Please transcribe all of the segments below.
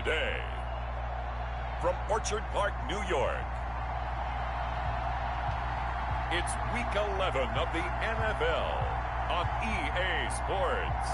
today. From Orchard Park, New York, it's Week 11 of the NFL on EA Sports.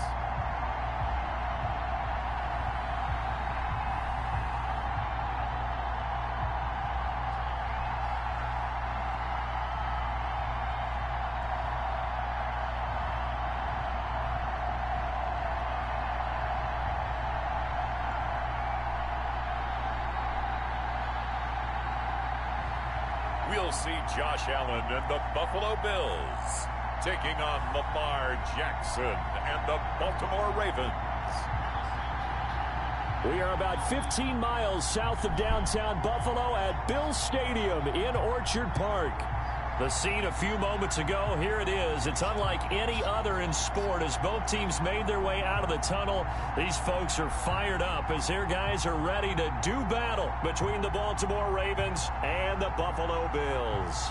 We'll see Josh Allen and the Buffalo Bills taking on Lamar Jackson and the Baltimore Ravens. We are about 15 miles south of downtown Buffalo at Bills Stadium in Orchard Park. The scene a few moments ago, here it is. It's unlike any other in sport as both teams made their way out of the tunnel. These folks are fired up as their guys are ready to do battle between the Baltimore Ravens and the Buffalo Bills.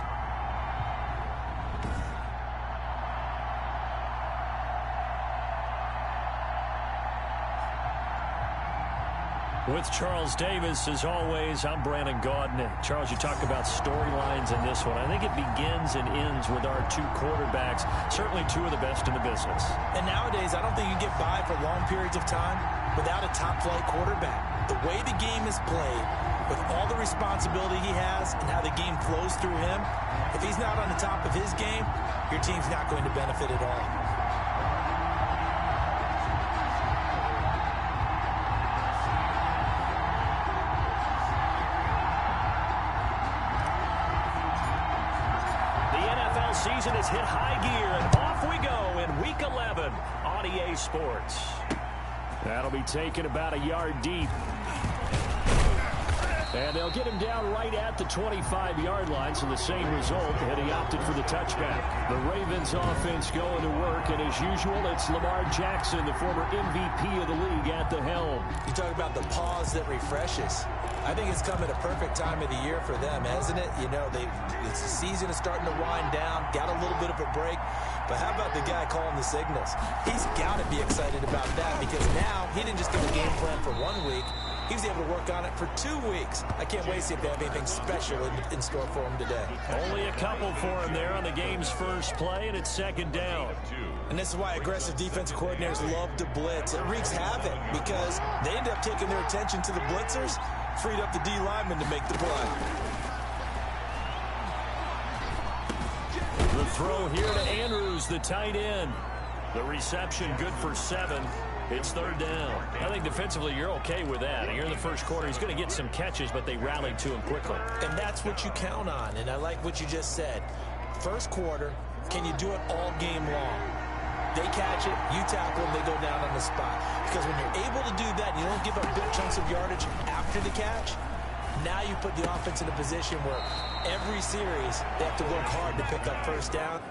With Charles Davis, as always, I'm Brandon Gaudin. Charles, you talk about storylines in this one. I think it begins and ends with our two quarterbacks, certainly two of the best in the business. And nowadays, I don't think you get by for long periods of time without a top-flight quarterback. The way the game is played, with all the responsibility he has and how the game flows through him, if he's not on the top of his game, your team's not going to benefit at all. Season has hit high gear, and off we go in Week 11 on EA Sports. That'll be taken about a yard deep. And they'll get him down right at the 25-yard line, so the same result, and he opted for the touchback. The Ravens offense going to work, and as usual, it's Lamar Jackson, the former MVP of the league, at the helm. You talk about the pause that refreshes. I think it's come at a perfect time of the year for them, hasn't it? You know, the season is starting to wind down, got a little bit of a break. But how about the guy calling the signals? He's got to be excited about that because now he didn't just get a game plan for 1 week. He was able to work on it for 2 weeks. I can't wait to see if they have anything special in store for him today. Only a couple for him there on the game's first play, and it's second down. And this is why aggressive defensive coordinators love to blitz. It wreaks havoc because they end up taking their attention to the blitzers, freed up the D lineman to make the play. The throw here to Andrews, the tight end. The reception good for 7. It's third down. I think defensively you're okay with that. Here in the first quarter, he's going to get some catches, but they rallied to him quickly. And that's what you count on, and I like what you just said. First quarter, can you do it all game long? They catch it, you tackle them, they go down on the spot. Because when you're able to do that, you don't give up big chunks of yardage after the catch. Now you put the offense in a position where every series they have to work hard to pick up first down.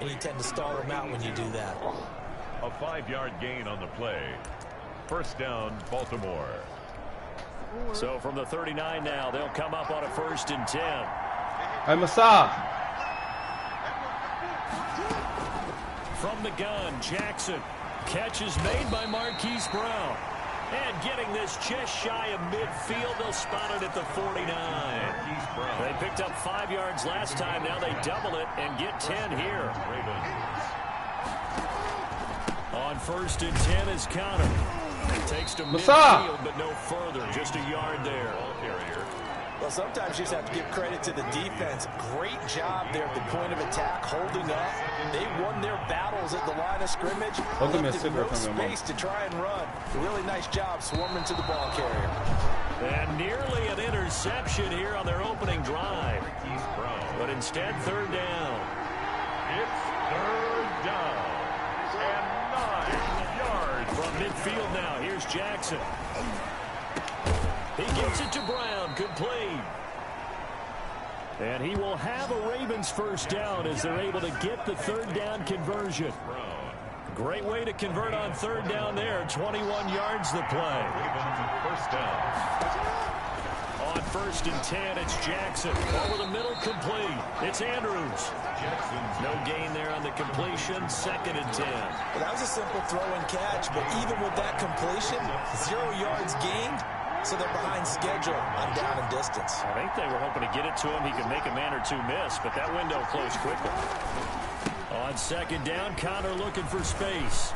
And you tend to stall them out when you do that. A 5-yard gain on the play. First down, Baltimore. So from the 39 now, they'll come up on a 1st and 10. Hey, Masa. From the gun, Jackson. Catch is made by Marquise Brown. And getting this just shy of midfield, they'll spot it at the 49. They picked up 5 yards last time. Now they double it and get 10 here. On 1st and 10 is Connor. Takes to midfield, but no further. Just a yard there. Well, sometimes you just have to give credit to the defense. Great job there at the point of attack, holding up. They won their battles at the line of scrimmage. Left no space to try and run. A really nice job swarming to the ball carrier. And nearly an interception here on their opening drive. But instead, third down. It's third down. And 9 yards. From midfield now, here's Jackson. He gets it to Brown. Good play. And he will have a Ravens first down as they're able to get the third down conversion. Great way to convert on third down there. 21 yards the play. First down. On first and 10. It's Jackson. Over the middle, complete. It's Andrews. No gain there on the completion. Second and 10. Well, that was a simple throw and catch, but even with that completion, 0 yards gained, so they're behind schedule on down and distance. I think they were hoping to get it to him. He could make a man or two miss, but that window closed quickly. On second down, Connor looking for space.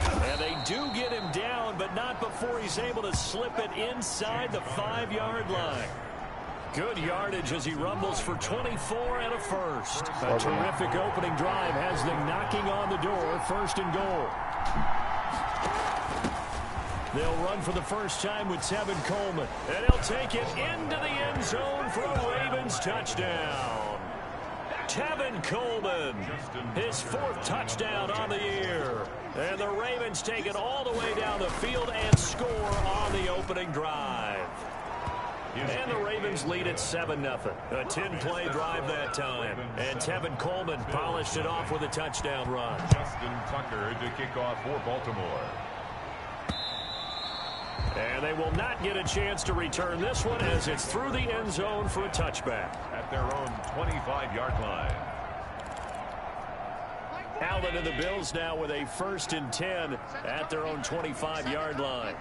And they do get him down, but not before he's able to slip it inside the 5-yard line. Good yardage as he rumbles for 24 and a first. A terrific opening drive has them knocking on the door. First and goal. They'll run for the first time with Tevin Coleman. And he'll take it into the end zone for a Ravens touchdown. Tevin Coleman, his 4th touchdown on the year. And the Ravens take it all the way down the field and score on the opening drive. And the Ravens lead at 7-0. A 10-play drive that time. And Tevin Coleman polished it off with a touchdown run. Justin Tucker to kick off for Baltimore. And they will not get a chance to return this one as it's through the end zone for a touchback. At their own 25-yard line. Allen and the Bills now with a first and 10 at their own 25-yard line.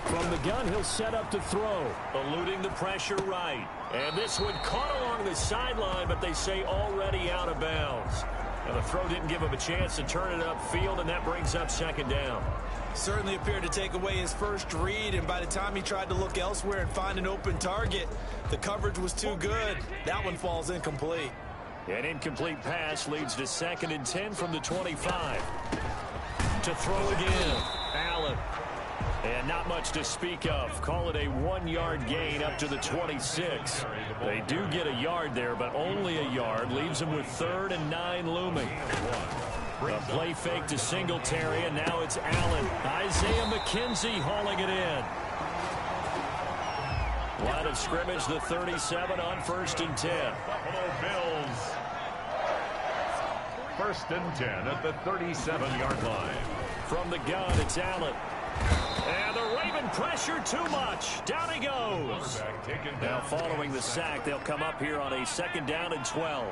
From the gun, he'll set up to throw, eluding the pressure right. And this one caught along the sideline, but they say already out of bounds. And the throw didn't give him a chance to turn it upfield, and that brings up second down. Certainly appeared to take away his first read, and by the time he tried to look elsewhere and find an open target, the coverage was too good. That one falls incomplete. An incomplete pass leads to second and 10 from the 25. To throw again, Allen. And not much to speak of. Call it a 1-yard gain up to the 26. They do get a yard there, but only a yard. Leaves them with 3rd and 9 looming. A play fake to Singletary, and now it's Allen. Isaiah McKenzie hauling it in. Line of scrimmage, the 37 on first and 10. Buffalo Bills. First and 10 at the 37-yard line. From the gun, it's Allen. And the Raven pressure too much. Down he goes. Now following the sack, they'll come up here on a 2nd down and 12.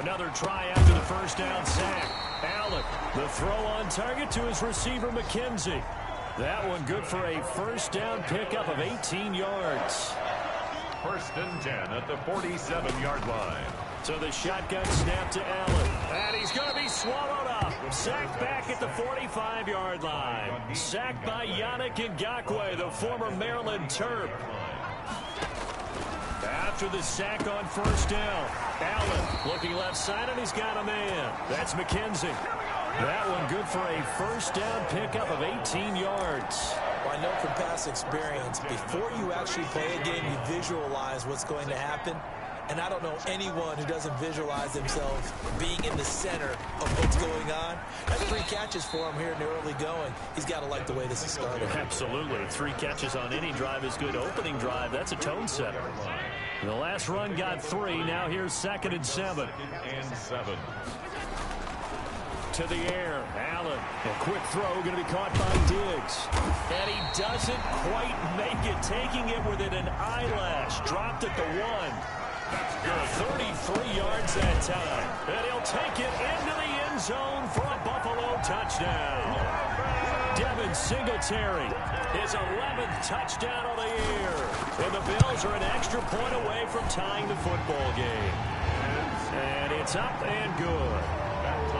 Another try after the first down sack. Allen, the throw on target to his receiver, McKenzie. That one good for a first down pickup of 18 yards. First and 10 at the 47-yard line. So the shotgun snap to Allen. And he's going to be swallowed up. Sacked back at the 45-yard line. Sacked by Yannick Ngakoue, the former Maryland Terp. After the sack on first down, Allen looking left side, and he's got a man. That's McKenzie. That one good for a first down pickup of 18 yards. Well, I know from past experience, before you actually play a game, you visualize what's going to happen. And I don't know anyone who doesn't visualize themselves being in the center of what's going on. That's 3 catches for him here in the early going. He's got to like the way this is started. Absolutely. 3 catches on any drive is good. Opening drive, that's a tone setter. The last run got 3. Now here's 2nd and 7. And 7. To the air, Allen. A quick throw going to be caught by Diggs. And he doesn't quite make it, taking it within an eyelash. Dropped at the 1. 33 yards that time. And he'll take it into the end zone for a Buffalo touchdown. Devin Singletary, his 11th touchdown of the year. And the Bills are an extra point away from tying the football game. And it's up and good.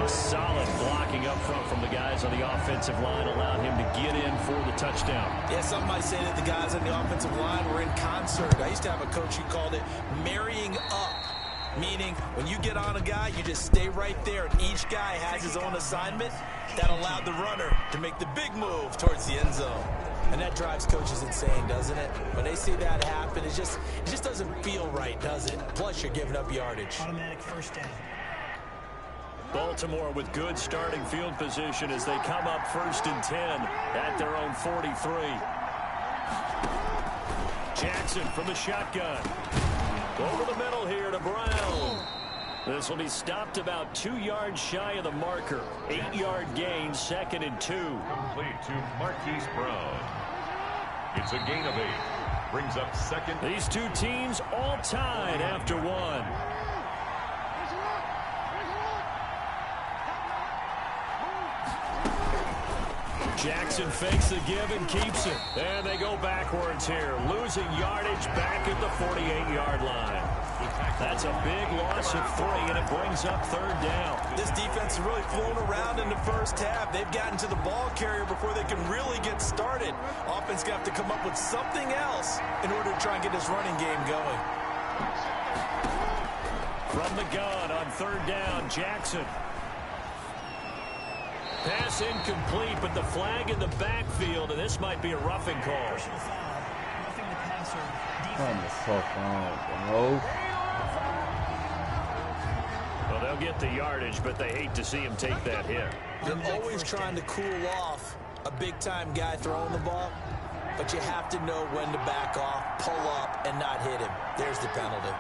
Solid blocking up front from the guys on the offensive line allowed him to get in for the touchdown. Yeah, some might say that the guys on the offensive line were in concert. I used to have a coach who called it marrying up, meaning when you get on a guy, you just stay right there, and each guy has his own assignment. That allowed the runner to make the big move towards the end zone. And that drives coaches insane, doesn't it? When they see that happen, it just doesn't feel right, does it? Plus, you're giving up yardage. Automatic first down. Baltimore with good starting field position as they come up 1st and 10 at their own 43. Jackson from the shotgun. Over the middle here to Brown. This will be stopped about 2 yards shy of the marker. 8-yard gain, 2nd and 2. Complete to Marquise Brown. It's a gain of 8. Brings up second. These two teams all tied after one. Jackson fakes the give and keeps it. And they go backwards here, losing yardage back at the 48-yard line. That's a big loss of 3, and it brings up third down. This defense has really flown around in the first half. They've gotten to the ball carrier before they can really get started. Offense got to come up with something else in order to try and get this running game going. From the gun on third down, Jackson. Pass incomplete, but the flag in the backfield, and this might be a roughing call. What the fuck on, bro? Well, they'll get the yardage, but they hate to see him take that hit. You're always trying to cool off a big-time guy throwing the ball, but you have to know when to back off, pull up, and not hit him. There's the penalty.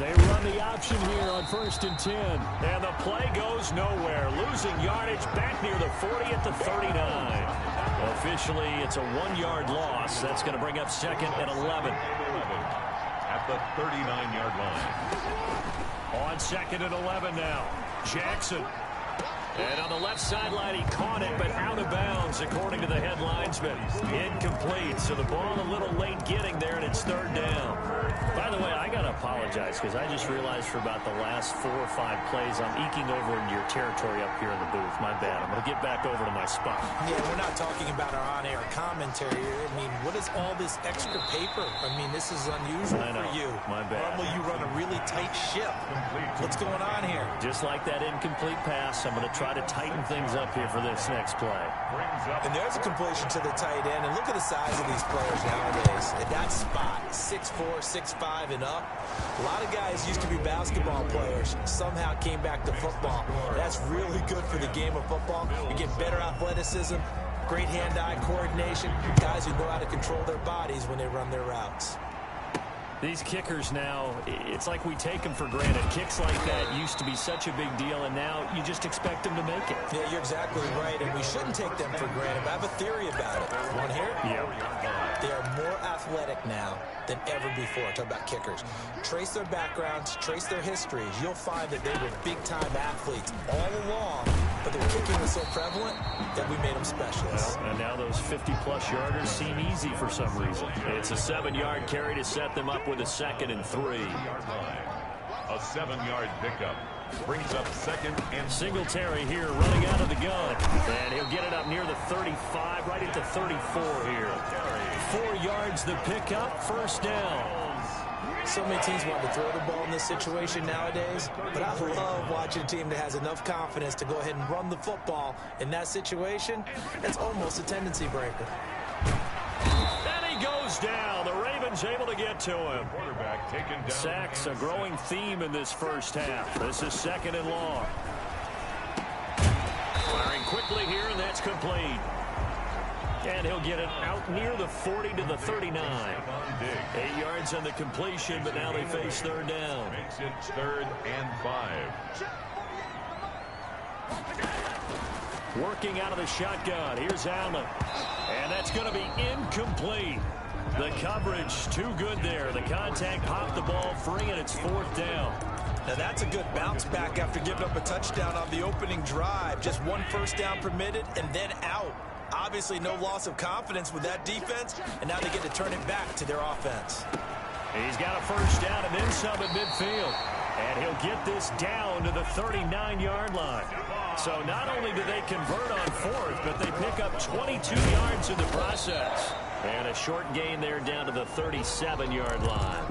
They run the option here on 1st and 10. And the play goes nowhere. Losing yardage back near the 40 at the 39. Officially, it's a 1-yard loss. That's going to bring up second and 11. At the 39-yard line. On second and 11 now. Jackson. And on the left sideline, he caught it, but out of bounds, according to the head linesman. Incomplete, so the ball a little late getting there, and it's third down. By the way, I got to apologize, because I just realized for about the last 4 or 5 plays, I'm eking over into your territory up here in the booth. My bad. I'm going to get back over to my spot. Yeah, we're not talking about our on-air commentary here. I mean, what is all this extra paper? I mean, this is unusual for you. My bad. Normally, you run a really tight ship. What's going on here? Just like that incomplete pass, I'm going to try to tighten things up here for this next play. And there's a completion to the tight end. And look at the size of these players nowadays. At that spot, 6'4", 6'5", and up. A lot of guys used to be basketball players. Somehow came back to football. That's really good for the game of football. You get better athleticism, great hand-eye coordination, guys who know how to control their bodies when they run their routes. These kickers now, it's like we take them for granted. Kicks like that used to be such a big deal, and now you just expect them to make it. Yeah, you're exactly right, and we shouldn't take them for granted. But I have a theory about it. Want to hear it? Yeah. They are more athletic now than ever before. Talk about kickers. Trace their backgrounds, trace their histories. You'll find that they were big-time athletes all along, but their kicking was so prevalent that we made them specialists. Well, and now those 50-plus yarders seem easy for some reason. It's a 7-yard carry to set them up with a 2nd and 3. A 7-yard pickup. Brings up second and Singletary here running out of the gun. And he'll get it up near the 35, right at the 34 here. 4 yards the pickup, first down. So many teams want to throw the ball in this situation nowadays, but I love watching a team that has enough confidence to go ahead and run the football. In that situation, it's almost a tendency breaker. And he goes down. The Ravens able to get to him. quarterback taken down. Sacks, a growing theme in this first half. This is 2nd and long. Firing quickly here, and that's complete. And he'll get it out near the 40 to the 39. 8 yards on the completion, but now they face third down. Makes it 3rd and 5. Working out of the shotgun. Here's Allen. And that's going to be incomplete. The coverage too good there. The contact popped the ball free, and it's 4th down. Now that's a good bounce back after giving up a touchdown on the opening drive. Just 1 first down permitted and then out. Obviously no loss of confidence with that defense, and now they get to turn it back to their offense. He's got a first down and then some at midfield. And he'll get this down to the 39-yard line. So not only do they convert on 4th, but they pick up 22 yards in the process. And a short gain there down to the 37-yard line.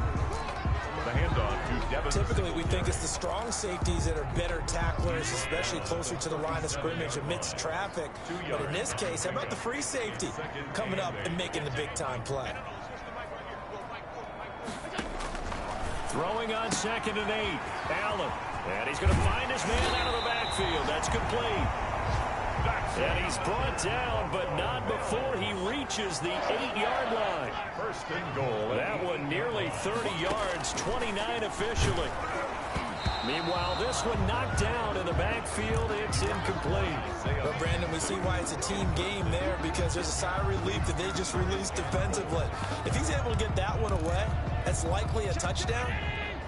The handoff to Devin. Typically, we think it's the strong safeties that are better tacklers, especially closer to the line of scrimmage amidst traffic. But in this case, how about the free safety coming up and making the big-time play? Throwing on 2nd and 8. Allen. And he's going to find his man out of the backfield. That's complete. And he's brought down, but not before he reaches the 8-yard line. 1st and goal. That one nearly 30 yards, 29 officially. Meanwhile, this one knocked down in the backfield. It's incomplete. But, Brandon, we see why it's a team game there, because there's a sigh of relief that they just released defensively. If he's able to get that one away, that's likely a touchdown.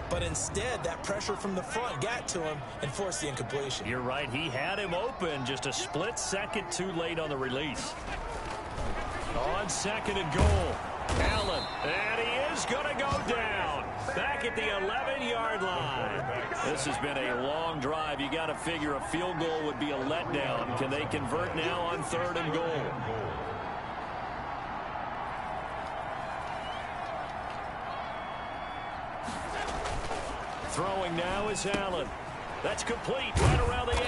But instead, that pressure from the front got to him and forced the incompletion. You're right. He had him open, just a split second too late on the release. On second and goal, Allen, and he is going to go down back at the 11-yard line. This has been a long drive. You got to figure a field goal would be a letdown. Can they convert now on third and goal? Throwing now is Allen. That's complete right around the 8.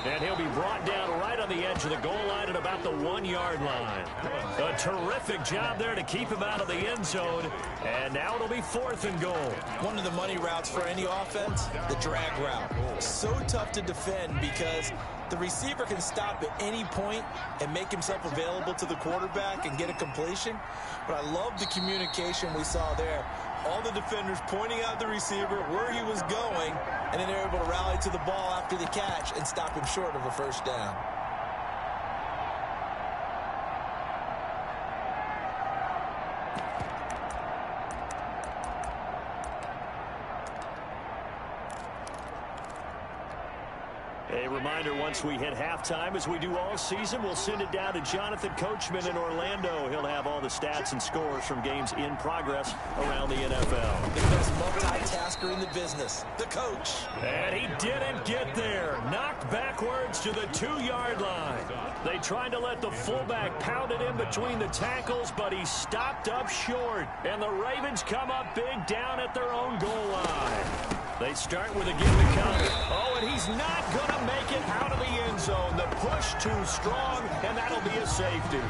And he'll be brought down right on the edge of the goal line at about the 1-yard line. A terrific job there to keep him out of the end zone. And now it'll be fourth and goal. One of the money routes for any offense, the drag route. So tough to defend because the receiver can stop at any point and make himself available to the quarterback and get a completion. But I love the communication we saw there. All the defenders pointing out the receiver where he was going, and then they're able to rally to the ball after the catch and stop him short of a first down. A reminder, once we hit halftime, as we do all season, we'll send it down to Jonathan Coachman in Orlando. He'll have all the stats and scores from games in progress around the NFL. The best multitasker in the business, the coach. And he didn't get there. Knocked backwards to the 2-yard line. They tried to let the fullback pound it in between the tackles, but he stopped up short. And the Ravens come up big down at their own goal line. They start with a give to come. Oh, and he's not going to make it out of the end zone. The push too strong, and that'll be a safety.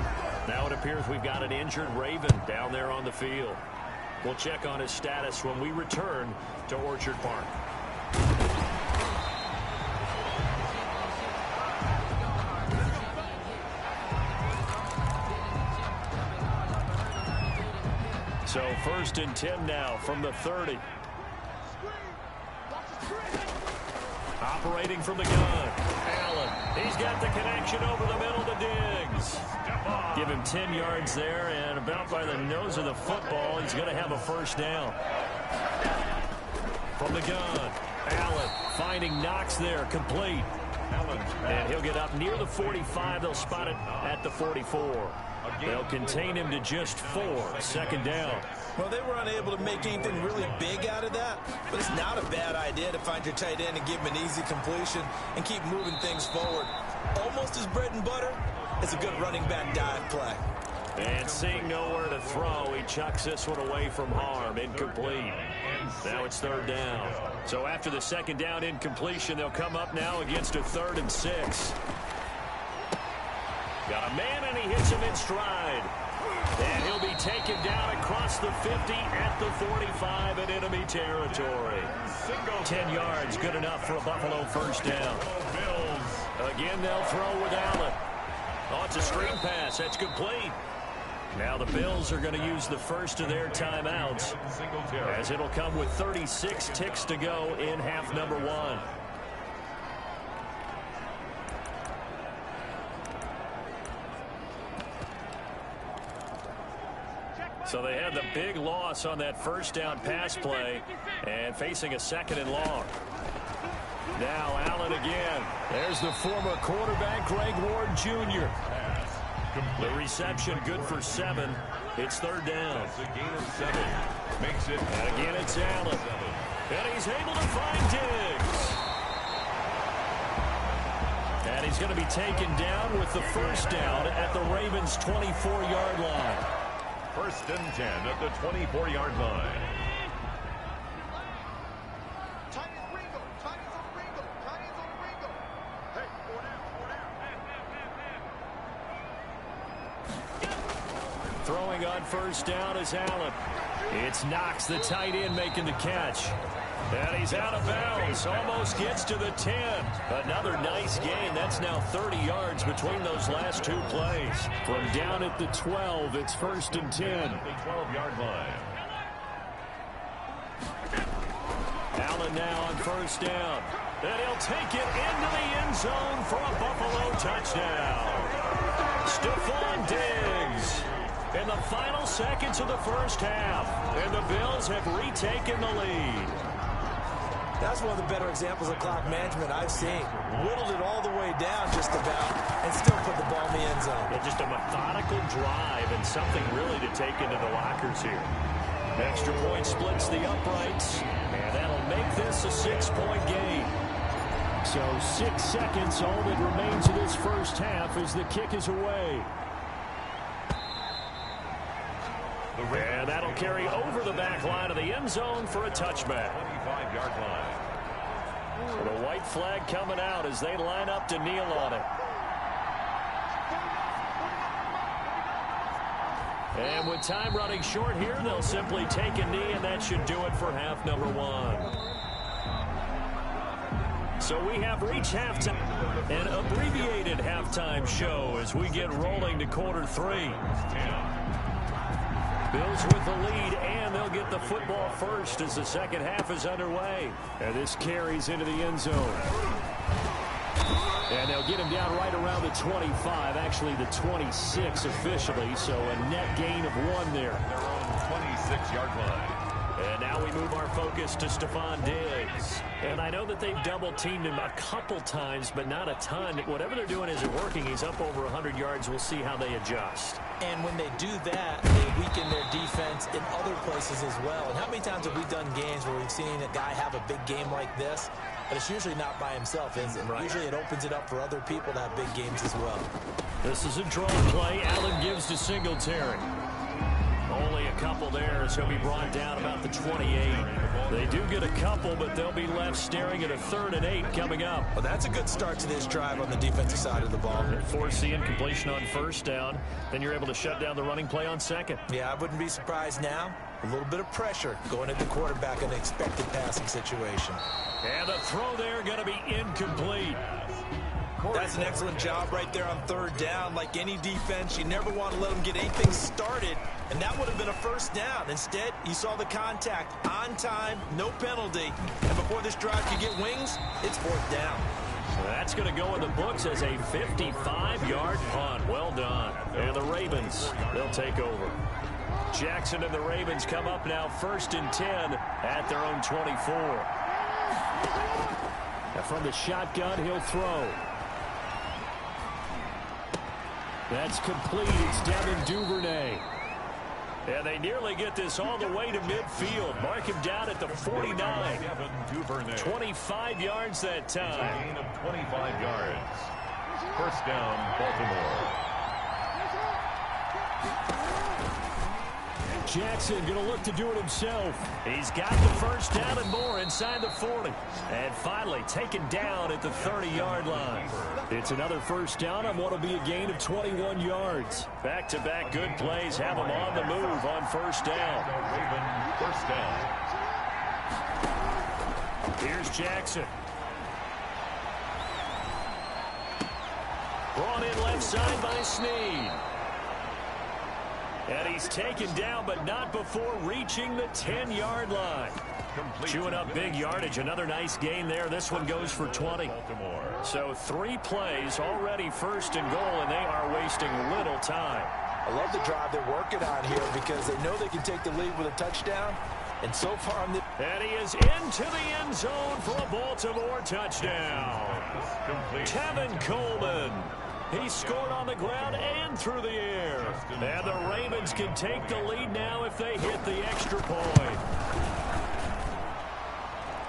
Now it appears we've got an injured Raven down there on the field. We'll check on his status when we return to Orchard Park. So first and 10 now from the 30. Operating from the gun, Allen. He's got the connection over the middle to Diggs. Give him 10 yards there, and about by the nose of the football, he's going to have a first down. From the gun, Allen finding Knox there, complete. And he'll get up near the 45. They'll spot it at the 44. They'll contain him to just 4. Second down. Well, they were unable to make anything really big out of that, but it's not a bad idea to find your tight end and give him an easy completion and keep moving things forward. Almost his bread and butter is a good running back dive play. And seeing nowhere to throw, he chucks this one away from harm. Incomplete. Now it's third down. So after the second down incompletion, they'll come up now against a 3rd and 6. Got a man, and he hits him in stride. And he'll be taken down across the 50 at the 45 in enemy territory. 10 yards, good enough for a Buffalo first down. Again, they'll throw with Allen. Oh, it's a screen pass. That's complete. Now the Bills are going to use the first of their timeouts, as it'll come with 36 ticks to go in half number 1. So they had the big loss on that first down pass play and facing a 2nd and long. Now Allen again. There's the former quarterback, Greg Ward Jr. The reception good for 7. It's third down. That's a gain of 7. Makes it. And again it's Allen. And he's able to find Diggs. And he's going to be taken down with the first down at the Ravens' 24-yard line. First and 10 at the 24-yard line. Throwing on first down is Allen. It's Knox, the tight end, making the catch. And he's out of bounds. Almost gets to the 10. Another nice gain. That's now 30 yards between those last 2 plays. From down at the 12, it's first and 10. The 12-yard line. Allen now on first down. And he'll take it into the end zone for a Buffalo touchdown. Stephon Diggs in the final seconds of the first half. And the Bills have retaken the lead. That's one of the better examples of clock management I've seen. Whittled it all the way down just about and still put the ball in the end zone. Yeah, just a methodical drive and something really to take into the lockers here. Extra point splits the uprights, and that'll make this a 6-point game. So 6 seconds, all that remains of this first half as the kick is away. And that'll carry over the back line of the end zone for a touchback. 25-yard line. The white flag coming out as they line up to kneel on it. And with time running short here, they'll simply take a knee, and that should do it for half number one. So we have reached halftime, an abbreviated halftime show as we get rolling to quarter three. Bills with the lead, and they'll get the football first as the second half is underway. And this carries into the end zone. And they'll get him down right around the 25, actually the 26 officially, so a net gain of 1 there. Their own 26-yard line. And now we move our focus to Stephon Diggs. And I know that they've double-teamed him a couple times, but not a ton. Whatever they're doing isn't working. He's up over 100 yards. We'll see how they adjust. And when they do that, they weaken their defense in other places as well. And how many times have we done games where we've seen a guy have a big game like this? But it's usually not by himself, is it? Right. Usually it opens it up for other people to have big games as well. This is a draw play. Allen gives to Singletary. Only a couple there as he'll be brought down about the 28. They do get a couple, but they'll be left staring at a 3rd and 8 coming up. Well, that's a good start to this drive on the defensive side of the ball. Force the incompletion on first down. Then you're able to shut down the running play on second. Yeah, I wouldn't be surprised now. A little bit of pressure going at the quarterback in an expected passing situation. And the throw there going to be incomplete. That's an excellent job right there on 3rd down. Like any defense, you never want to let them get anything started, and that would have been a first down. Instead, you saw the contact on time, no penalty, and before this drive could get wings, it's 4th down. That's going to go in the books as a 55-yard punt. Well done. And the Ravens, they'll take over. Jackson and the Ravens come up now 1st and 10 at their own 24. Now from the shotgun, he'll throw. That's complete. It's Devin Duvernay. And they nearly get this all the way to midfield. Mark him down at the 49. 25 yards that time. Gain of 25 yards. First down, Baltimore. Jackson going to look to do it himself. He's got the first down and more inside the 40. And finally taken down at the 30-yard line. It's another first down on what will be a gain of 21 yards. Back-to-back good plays have him on the move on first down. First down. Here's Jackson. Brought in left side by Snead. And he's taken down, but not before reaching the 10-yard line. Chewing up big yardage. Another nice gain there. This one goes for 20. So 3 plays already 1st and goal, and they are wasting little time. I love the drive they're working on here because they know they can take the lead with a touchdown. And so far on the... And he is into the end zone for a Baltimore touchdown. Tevin Coleman. He scored on the ground and through the air. And the Ravens can take the lead now if they hit the extra point.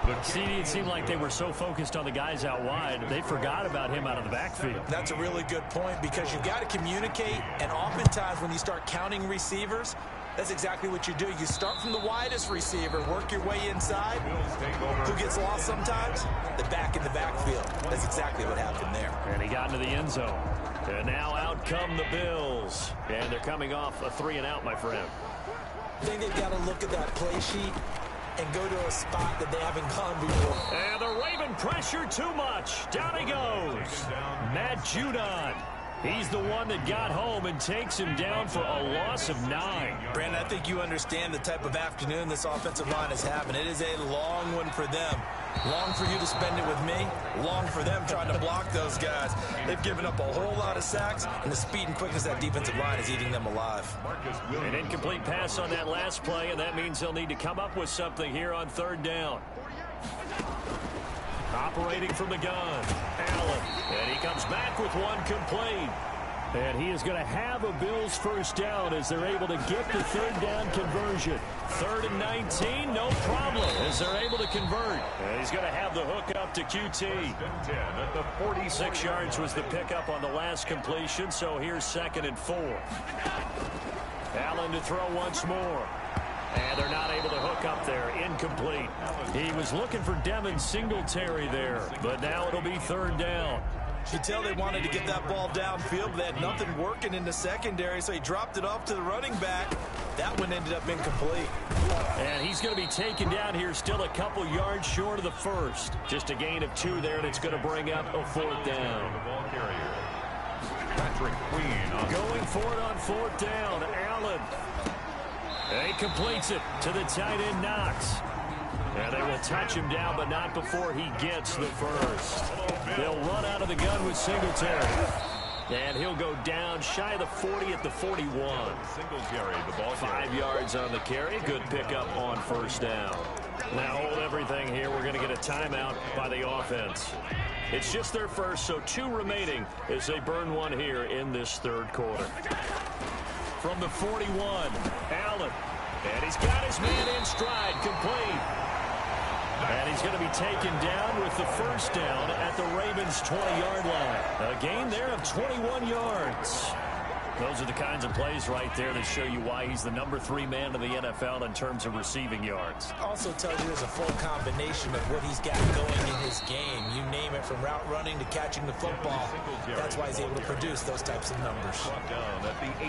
It seemed like they were so focused on the guys out wide, they forgot about him out of the backfield. That's a really good point because you've got to communicate, and oftentimes when you start counting receivers, that's exactly what you do. You start from the widest receiver, work your way inside. Who gets lost sometimes? The back in the backfield. That's exactly what happened there. And he got into the end zone. And now out come the Bills. And they're coming off a 3-and-out, my friend. I think they've got to look at that play sheet and go to a spot that they haven't gone before. And the Raven pressure too much. Down he goes. Matt Judon. He's the one that got home and takes him down for a loss of 9. Brandon, I think you understand the type of afternoon this offensive line is having. It is a long one for them. Long for you to spend it with me. Long for them trying to block those guys. They've given up a whole lot of sacks, and the speed and quickness of that defensive line is eating them alive. An incomplete pass on that last play, and that means they'll need to come up with something here on 3rd down. Operating from the gun, Allen, and he comes back with one complete. And he is going to have a Bills first down as they're able to get the 3rd down conversion. 3rd and 19, no problem as they're able to convert. And he's going to have the hook up to QT. 46 yards was the pickup on the last completion, so here's 2nd and 4. Allen to throw once more. And they're not able to hook up there. Incomplete. He was looking for Devin Singletary there, but now it'll be 3rd down. You tell they wanted to get that ball downfield, but they had nothing working in the secondary, so he dropped it off to the running back. That one ended up incomplete. And he's going to be taken down here still a couple yards short of the first. Just a gain of 2 there, and it's going to bring up a 4th down. Patrick Queen going for it on 4th down. Allen. And he completes it to the tight end, Knox. And they will touch him down, but not before he gets the first. They'll run out of the gun with Singletary. And he'll go down shy of the 40 at the 41. Singletary, the ball 5 yards on the carry. Good pickup on 1st down. Now hold everything here. We're going to get a timeout by the offense. It's just their first, so 2 remaining as they burn one here in this 3rd quarter. From the 41, Allen. And he's got his man in stride, complete. And he's going to be taken down with the first down at the Ravens' 20-yard line. A gain there of 21 yards. Those are the kinds of plays right there that show you why he's the number 3 man in the NFL in terms of receiving yards. Also tells you there's a full combination of what he's got going in his game. You name it, from route running to catching the football. That's why he's able to produce those types of numbers.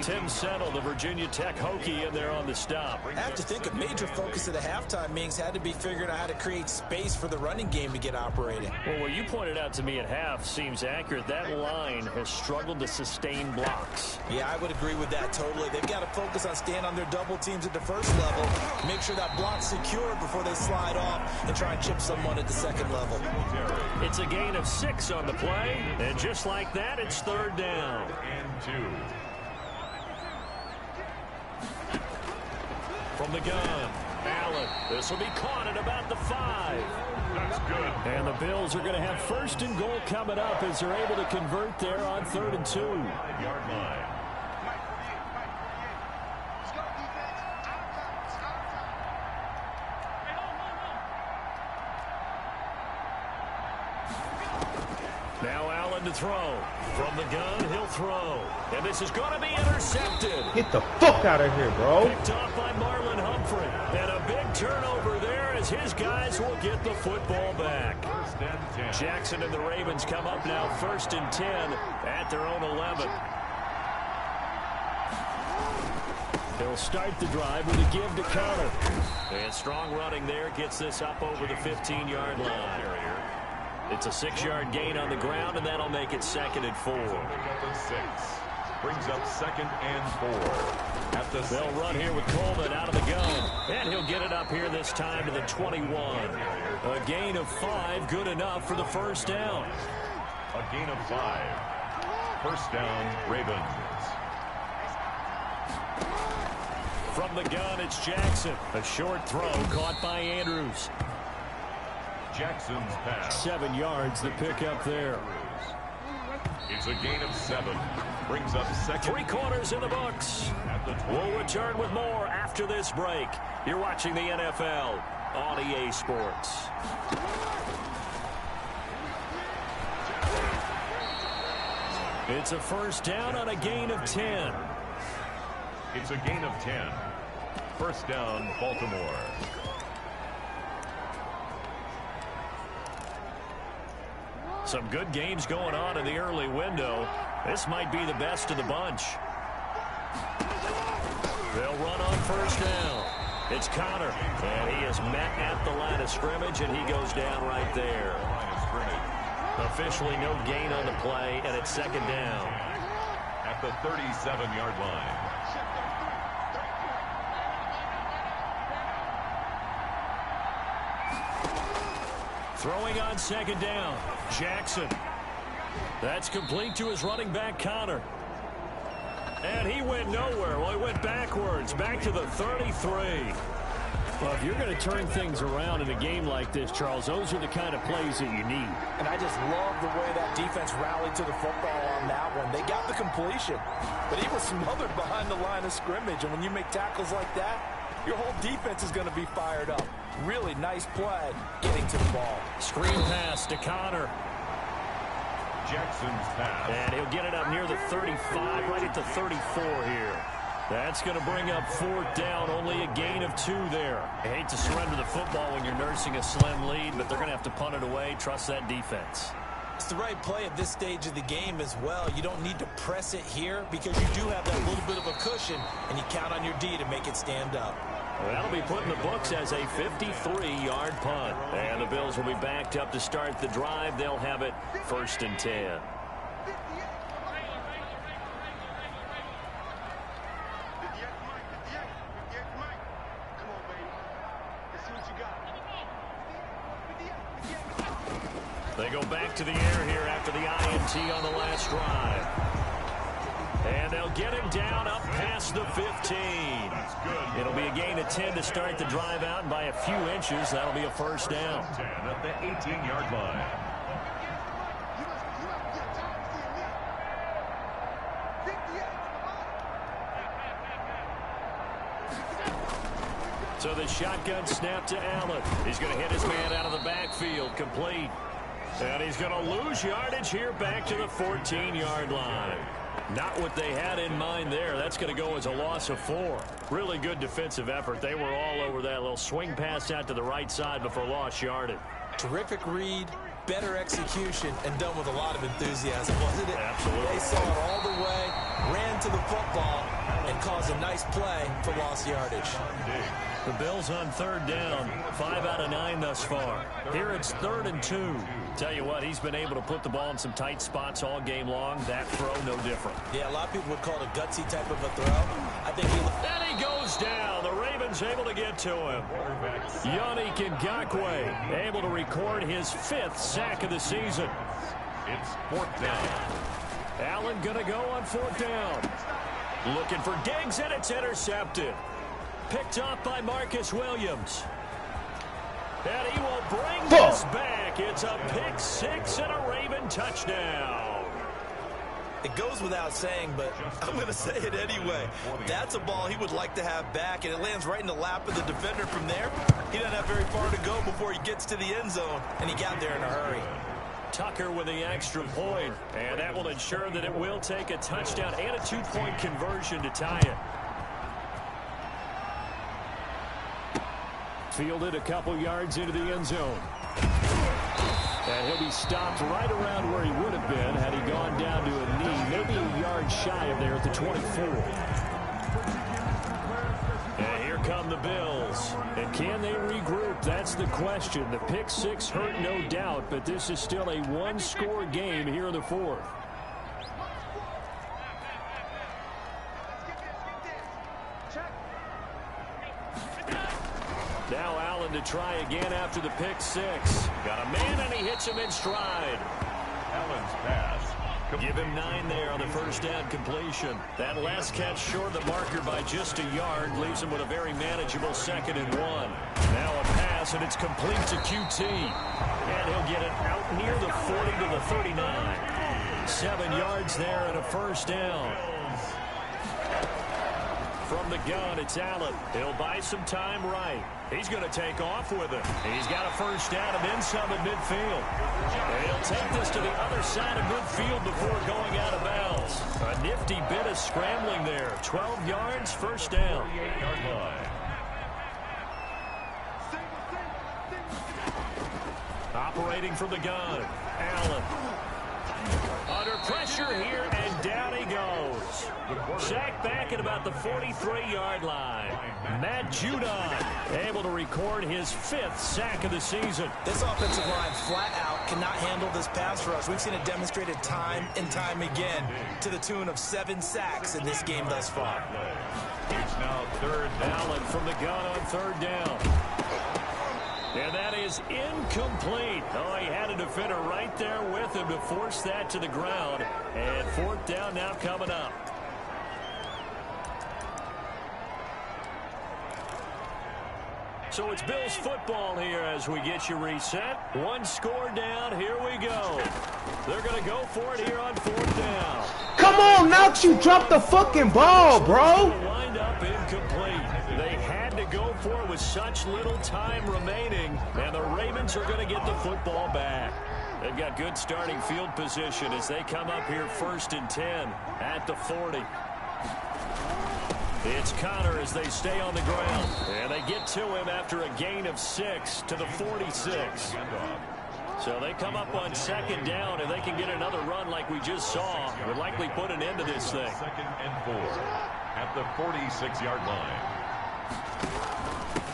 Tim Settle, the Virginia Tech Hokie, in there on the stop. I have to think a major focus of the halftime meetings had to be figuring out how to create space for the running game to get operating. Well, what you pointed out to me at half seems accurate. That line has struggled to sustain blocks. Yeah, I would agree with that totally. They've got to focus on staying on their double teams at the first level, make sure that block's secure before they slide off and try and chip someone at the 2nd level. It's a gain of 6 on the play, and just like that, it's 3rd down. And 2. From the gun, Allen. This will be caught at about the 5. That's good. And the Bills are going to have 1st and goal coming up as they're able to convert there on 3rd and 2. 5-yard line. Now Allen to throw. From the gun, he'll throw. And this is going to be intercepted. Get the fuck out of here, bro. Picked off by Marlon Humphrey. And a big turnover there as his guys will get the football back. Jackson and the Ravens come up now 1st and 10 at their own 11. They'll start the drive with a give to Connor. And strong running there gets this up over the 15-yard line. It's a 6-yard gain on the ground, and that'll make it 2nd and 4. Brings up 2nd and 4. They'll run here with Coleman out of the gun. And he'll get it up here this time to the 21. A gain of 5, good enough for the first down. A gain of 5. First down, Ravens. From the gun, it's Jackson. A short throw caught by Andrews. Jackson's pass. 7 yards, the pickup there. It's a gain of 7. Brings up 2nd. 3 quarters in the books. We'll return with more after this break. You're watching the NFL on EA Sports. It's a first down on a gain of 10. It's a gain of 10. First down, Baltimore. Some good games going on in the early window. This might be the best of the bunch. They'll run on first down. It's Connor, and he is met at the line of scrimmage, and he goes down right there. Officially no gain on the play, and it's 2nd down. at the 37-yard line. Throwing on second down, Jackson. That's complete to his running back, Connor. And he went nowhere. Well, he went backwards, back to the 33. Well, if you're going to turn things around in a game like this, Charles, those are the kind of plays that you need. And I just love the way that defense rallied to the football on that one. They got the completion, but he was smothered behind the line of scrimmage. And when you make tackles like that, your whole defense is going to be fired up. Really nice play getting to the ball. Screen pass to Connor. Jackson's pass. And he'll get it up near the 35, right at the 34 here. That's going to bring up fourth down, only a gain of 2 there. I hate to surrender the football when you're nursing a slim lead, but they're going to have to punt it away. Trust that defense. It's the right play at this stage of the game as well. You don't need to press it here because you do have that little bit of a cushion, and you count on your D to make it stand up. Well, that'll be put in the books as a 53-yard punt. And the Bills will be backed up to start the drive. They'll have it 1st and 10. They go back to the air here after the INT on the last drive. And they'll get him down up past the 15. It'll be a gain of 10 to start the drive out, and by a few inches, that'll be a first down. 10 at the 18-yard line. So the shotgun snap to Allen. He's going to hit his man out of the backfield, complete. And he's going to lose yardage here back to the 14-yard line. Not what they had in mind there. That's going to go as a loss of 4. Really good defensive effort. They were all over that little swing pass out to the right side before lost yardage. Terrific read, better execution, and done with a lot of enthusiasm, wasn't it? Absolutely. They saw it all the way, ran to the football, and caused a nice play for lost yardage. The Bills on 3rd down, 5 out of 9 thus far. Here it's 3rd and 2. Tell you what, he's been able to put the ball in some tight spots all game long. That throw, no different. Yeah, a lot of people would call it a gutsy type of a throw. I think and he goes down. The Ravens able to get to him. Yannick Ngakoue able to record his 5th sack of the season. It's 4th down. Allen going to go on 4th down. Looking for Diggs, and it's intercepted. Picked off by Marcus Williams. And he will bring this back. It's a pick 6 and a Raven touchdown. It goes without saying, but I'm going to say it anyway. That's a ball he would like to have back, and it lands right in the lap of the defender from there. He doesn't have very far to go before he gets to the end zone, and he got there in a hurry. Tucker with the extra point, and that will ensure that it will take a touchdown and a 2-point conversion to tie it. Fielded a couple yards into the end zone. And he'll be stopped right around where he would have been had he gone down to a knee, maybe a yard shy of there at the 24. And here come the Bills. And can they regroup? That's the question. The pick 6 hurt, no doubt, but this is still a one-score game here in the 4th. Now Allen to try again after the pick 6. Got a man, and he hits him in stride. Allen's pass. Give him 9 there on the first down completion. That last catch short of the marker by just a yard leaves him with a very manageable 2nd and 1. Now a pass, and it's complete to QT. And he'll get it out near the 40 to the 39. 7 yards there and a first down. From the gun, it's Allen. He'll buy some time right. He's going to take off with it. He's got a first down and then some at midfield. And he'll take this to the other side of midfield before going out of bounds. A nifty bit of scrambling there. 12 yards, first down. 48-yard line. Operating from the gun, Allen. Under pressure here, and down he goes. Sacked back at about the 43-yard line. Matt Judon able to record his 5th sack of the season. This offensive line flat out cannot handle this pass rush. We've seen it demonstrated time and time again to the tune of 7 sacks in this game thus far. It's now 3rd down from the gun on 3rd down. And that is incomplete. Oh, he had a defender right there with him to force that to the ground. And 4th down now coming up. So it's Bills football here as we get you reset. 1 score down. Here we go. They're going to go for it here on 4th down. Come on, Knox, you dropped the fucking ball, bro. Wind up incomplete. They had to go for it with such little time remaining, and the Ravens are going to get the football back. They've got good starting field position as they come up here 1st and 10 at the 40. It's Connor as they stay on the ground, and they get to him after a gain of 6 to the 46. So they come up on 2nd down, and they can get another run like we just saw. Would likely put an end to this thing. 2nd and 4 at the 46-yard line.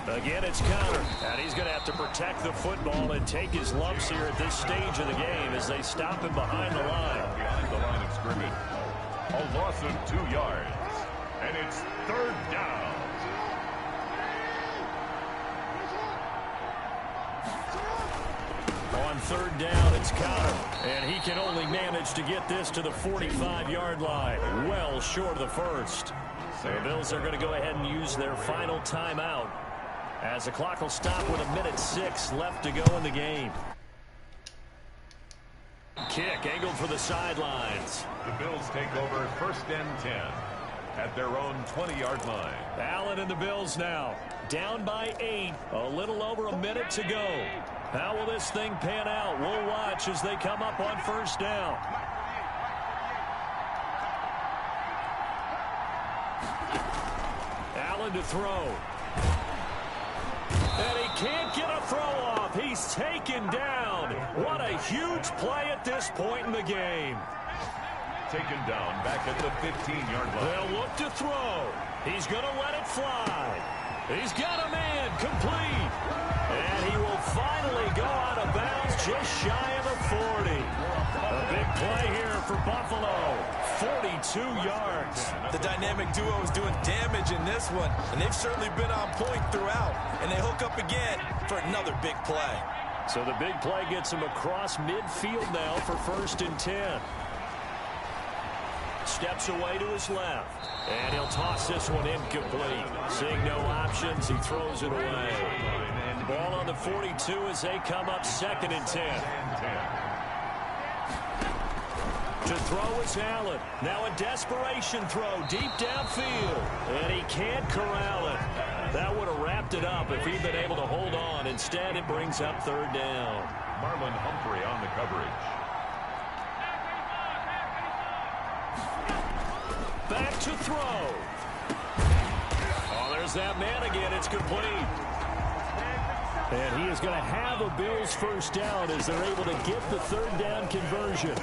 Again, it's Connor, and he's going to have to protect the football and take his lumps here at this stage of the game as they stop him behind the line. Behind the line of scrimmage. A loss of 2 yards, and it's 3rd down. On 3rd down, it's Connor, and he can only manage to get this to the 45-yard line, well short of the 1st. So the Bills are going to go ahead and use their final timeout as the clock will stop with 1:06 left to go in the game. Kick angled for the sidelines. The Bills take over 1st and 10 at their own 20-yard line. Allen and the Bills now down by 8, a little over a minute to go. How will this thing pan out? We'll watch as they come up on 1st down. Allen to throw. And he can't get a throw off. He's taken down. What a huge play at this point in the game. Taken down back at the 15-yard line. They'll look to throw. He's going to let it fly. He's got a man complete. And he will finally go out of bounds just shy of the 40. A big play here for Buffalo. 42 yards. The dynamic duo is doing damage in this one, and they've certainly been on point throughout. And they hook up again for another big play. So the big play gets him across midfield now for 1st and 10. Steps away to his left. And he'll toss this one incomplete. Seeing no options, he throws it away. Ball on the 42 as they come up 2nd and 10. To throw is Allen. Now a desperation throw deep downfield. And he can't corral it. That would have wrapped it up if he'd been able to hold on. Instead, it brings up 3rd down. Marlon Humphrey on the coverage. Back to throw. Oh, there's that man again. It's complete. And he is going to have a Bills 1st down as they're able to get the 3rd down conversion.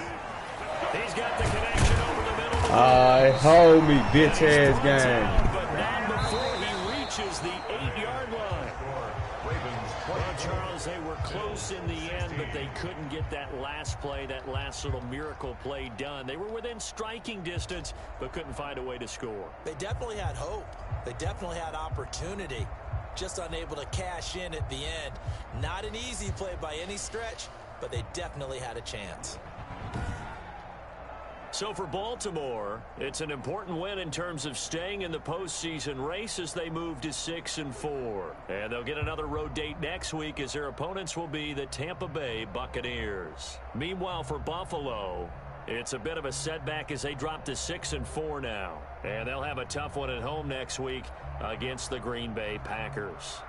He's got the connection over the middle. Hold me, bitch ass game. But not before he reaches the 8-yard line. Well, Charles, they were close in the end, but they couldn't get that last play, that last little miracle play done. They were within striking distance, but couldn't find a way to score. They definitely had hope. They definitely had opportunity. Just unable to cash in at the end. Not an easy play by any stretch, but they definitely had a chance. So for Baltimore, it's an important win in terms of staying in the postseason race as they move to 6-4. And they'll get another road date next week as their opponents will be the Tampa Bay Buccaneers. Meanwhile, for Buffalo, it's a bit of a setback as they drop to 6-4 now. And they'll have a tough one at home next week against the Green Bay Packers.